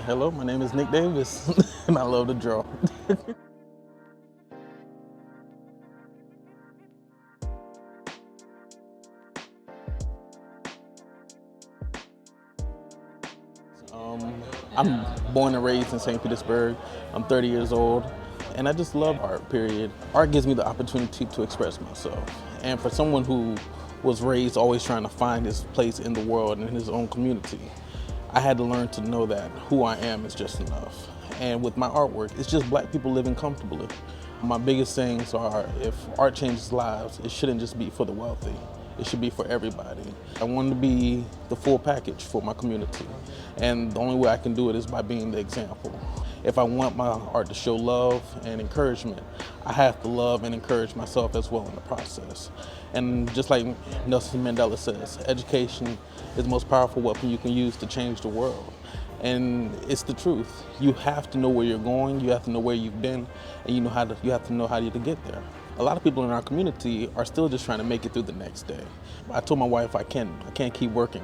Hello, my name is Nick Davis, and I love to draw. Um, I'm born and raised in St. Petersburg. I'm 30 years old, and I just love art, period. Art gives me the opportunity to express myself. And for someone who was raised always trying to find his place in the world and in his own community, I had to learn to know that who I am is just enough. And with my artwork, it's just black people living comfortably. My biggest things are, if art changes lives, it shouldn't just be for the wealthy. It should be for everybody. I want to be the full package for my community. And the only way I can do it is by being the example. If I want my art to show love and encouragement, I have to love and encourage myself as well in the process. And just like Nelson Mandela says, education is the most powerful weapon you can use to change the world. And it's the truth. You have to know where you're going, you have to know where you've been, and you have to know how to get there. A lot of people in our community are still just trying to make it through the next day. I told my wife I can't keep working.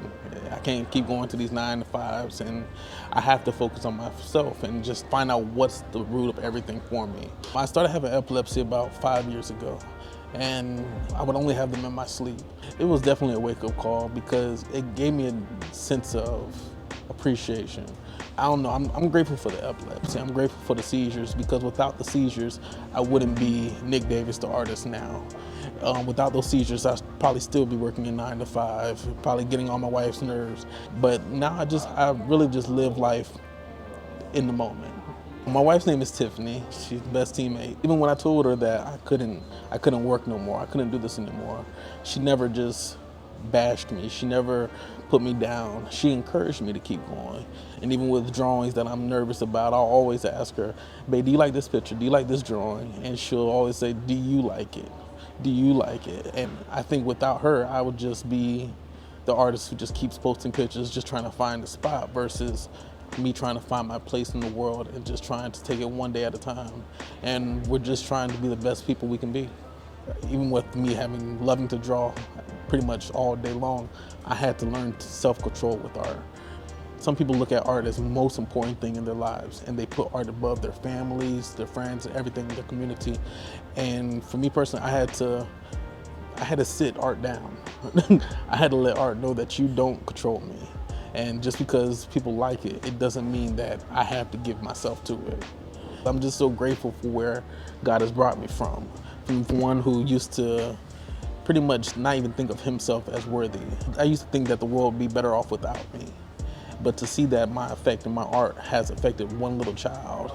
I can't keep going to these 9 to 5s, and I have to focus on myself and just find out what's the root of everything for me. I started having epilepsy about 5 years ago, and I would only have them in my sleep. It was definitely a wake-up call because it gave me a sense of appreciation. I don't know, I'm grateful for the epilepsy. I'm grateful for the seizures because without the seizures, I wouldn't be Nick Davis, the artist now. Without those seizures, I'd probably still be working in 9 to 5, probably getting on my wife's nerves. But now I really just live life in the moment. My wife's name is Tiffany. She's the best teammate. Even when I told her that I couldn't work no more, I couldn't do this anymore, she never just bashed me. She never put me down. She encouraged me to keep going. And even with drawings that I'm nervous about, I'll always ask her, babe, do you like this picture? Do you like this drawing? And she'll always say, do you like it? Do you like it? And I think without her, I would just be the artist who just keeps posting pictures, just trying to find a spot versus me trying to find my place in the world and just trying to take it one day at a time. And we're just trying to be the best people we can be. Even with me loving to draw pretty much all day long, I had to learn self-control with art. Some people look at art as the most important thing in their lives, and they put art above their families, their friends, and everything in their community. And for me personally, I had to sit art down. I had to let art know that you don't control me. And just because people like it, it doesn't mean that I have to give myself to it. I'm just so grateful for where God has brought me from one who used to pretty much not even think of himself as worthy. I used to think that the world would be better off without me. But to see that my effect and my art has affected one little child,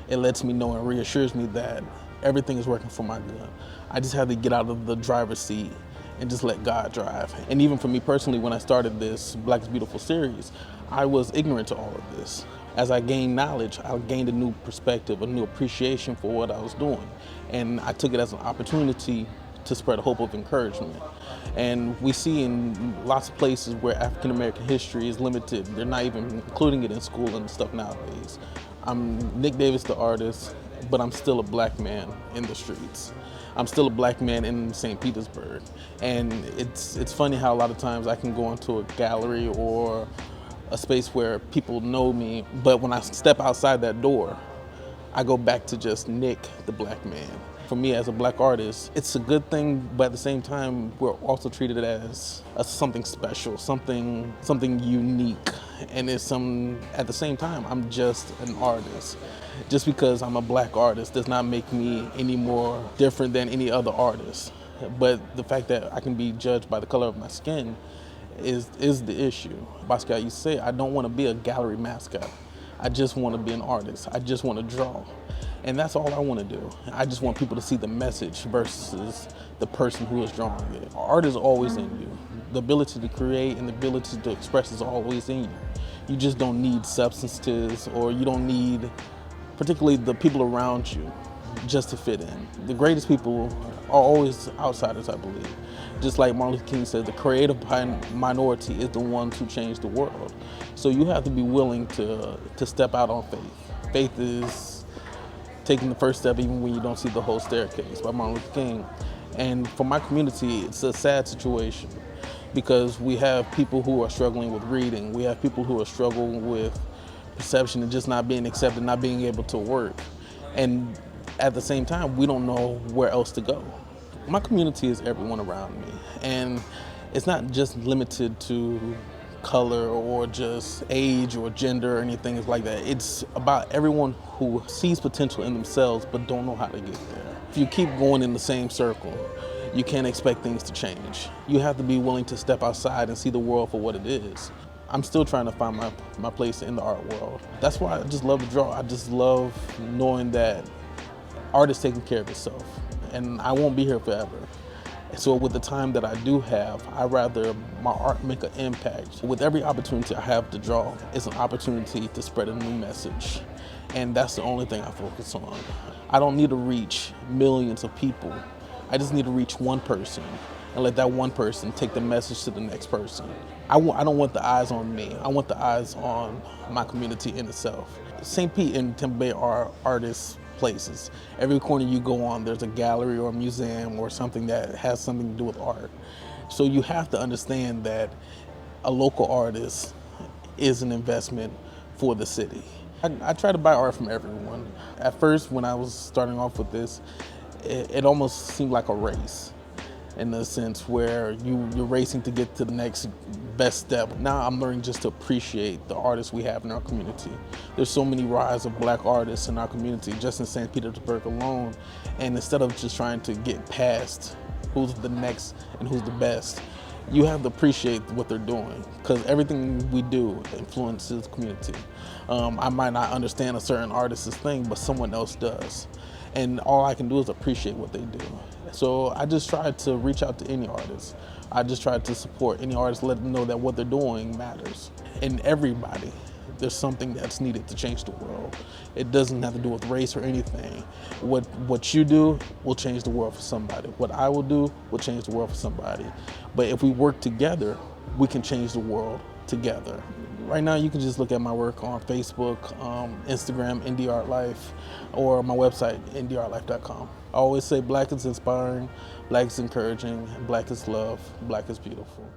it lets me know and reassures me that everything is working for my good. I just have to get out of the driver's seat and just let God drive. And even for me personally, when I started this Black is Beautiful series, I was ignorant to all of this. As I gained knowledge, I gained a new perspective, a new appreciation for what I was doing. And I took it as an opportunity to spread a hope of encouragement. And we see in lots of places where African American history is limited, they're not even including it in school and stuff nowadays. I'm Nick Davis, the artist, but I'm still a black man in the streets. I'm still a black man in St. Petersburg. And it's funny how a lot of times I can go into a gallery or a space where people know me, but when I step outside that door, I go back to just Nick, the black man. For me as a black artist, it's a good thing, but at the same time, we're also treated as something special, something unique. And at the same time, I'm just an artist. Just because I'm a black artist does not make me any more different than any other artist. But the fact that I can be judged by the color of my skin is the issue. Basquiat used to say, I don't want to be a gallery mascot. I just want to be an artist. I just want to draw. And that's all I want to do. I just want people to see the message versus the person who is drawing it. Art is always in you. The ability to create and the ability to express is always in you. You just don't need substances, or you don't need particularly the people around you just to fit in. The greatest people are always outsiders, I believe. Just like Martin Luther King said, the creative minority is the ones who change the world. So you have to be willing to step out on faith. Faith is taking the first step even when you don't see the whole staircase, by Martin Luther King. And for my community, it's a sad situation because we have people who are struggling with reading. We have people who are struggling with perception and just not being accepted, not being able to work. And at the same time, we don't know where else to go. My community is everyone around me, and it's not just limited to color or just age or gender or anything like that. It's about everyone who sees potential in themselves but don't know how to get there. If you keep going in the same circle, you can't expect things to change. You have to be willing to step outside and see the world for what it is. I'm still trying to find my place in the art world. That's why I just love to draw. I just love knowing that art is taking care of itself, and I won't be here forever. So with the time that I do have, I'd rather my art make an impact. With every opportunity I have to draw, it's an opportunity to spread a new message. And that's the only thing I focus on. I don't need to reach millions of people. I just need to reach one person and let that one person take the message to the next person. I don't want the eyes on me. I want the eyes on my community in itself. St. Pete and Tampa Bay are artists' places. Every corner you go on, there's a gallery or a museum or something that has something to do with art. So you have to understand that a local artist is an investment for the city. I try to buy art from everyone. At first, when I was starting off with this, it almost seemed like a race, in the sense where you're racing to get to the next best step. Now I'm learning just to appreciate the artists we have in our community. There's so many rise of black artists in our community, just in St. Petersburg alone. And instead of just trying to get past who's the next and who's the best, you have to appreciate what they're doing, because everything we do influences the community. I might not understand a certain artist's thing, but someone else does. And all I can do is appreciate what they do. So I just try to reach out to any artist. I just try to support any artist, let them know that what they're doing matters. And everybody, there's something that's needed to change the world. It doesn't have to do with race or anything. What you do will change the world for somebody. What I will do will change the world for somebody. But if we work together, we can change the world together. Right now, you can just look at my work on Facebook, Instagram, NDArtLife, or my website, NDArtLife.com. I always say black is inspiring, black is encouraging, black is love, black is beautiful.